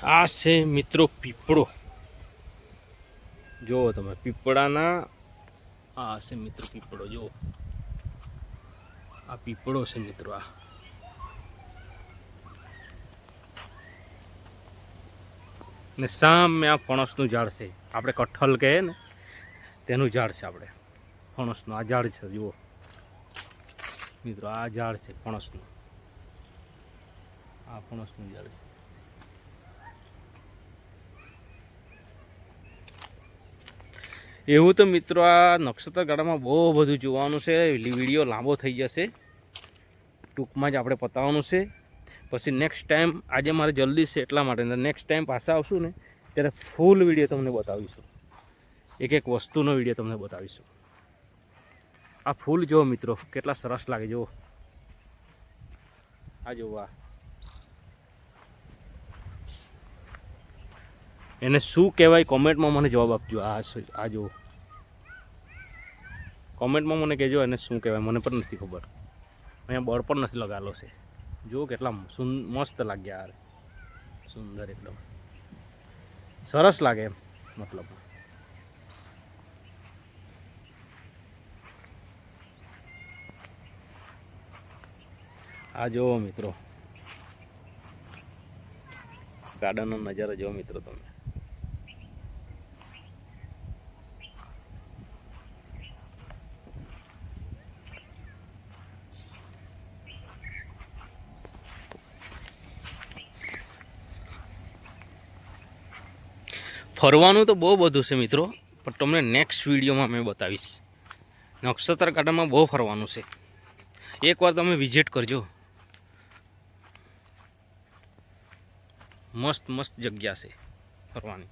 આ છે મિત્રો પીપળો, જુઓ તમે પીપળાના આ છે મિત્રો પીપળો, જુઓ આ પીપળો છે મિત્રો. આ ને સામે આ ફણસનું ઝાડ છે, આપણે કઠ્ઠલ કહે ને તેનું ઝાડ છે. આપણે ફણસનું આ ઝાડ છે, જુઓ મિત્રો આ ઝાડ છે ફણસનું, આ ફણસનું ઝાડ છે. એવું તો મિત્રો આ નક્ષત્ર ગાળામાં બહુ બધું જોવાનું છે. વિડીયો લાંબો થઈ જશે, ટૂંકમાં જ આપણે પતાવવાનું છે. પછી નેક્સ્ટ ટાઈમ આજે મારે જલ્દી છે એટલા માટે નેક્સ્ટ ટાઈમ પાછા આવશું ને ત્યારે ફૂલ વિડીયો તમને બતાવીશું, એક એક વસ્તુનો વિડીયો તમને બતાવીશું. આ ફૂલ જુઓ મિત્રો કેટલા સરસ લાગે, જુઓ આ જુઓ, આ એને શું કહેવાય કોમેન્ટમાં મને જવાબ આપજો. આ જુઓ કોમેન્ટમાં મને કહેજો એને શું કહેવાય, મને પણ નથી ખબર. અહીંયા બળ પણ નથી લગાવેલો છે. જુઓ કેટલા મસ્ત લાગ્યા યાર, સુંદર એકદમ સરસ લાગે એમ મતલબ. આ જુઓ મિત્રો ગાર્ડનનો નજારો જુઓ મિત્રો તમે. ફરવાનું તો બહુ બધું છે મિત્રો, પણ તમને નેક્સ્ટ વિડીયોમાં મેં બતાવીશ. નક્ષત્ર ગાર્ડનમાં બહુ ફરવાનું છે, એકવાર તમે વિઝિટ કરજો. મસ્ત મસ્ત જગ્યા છે ફરવાની.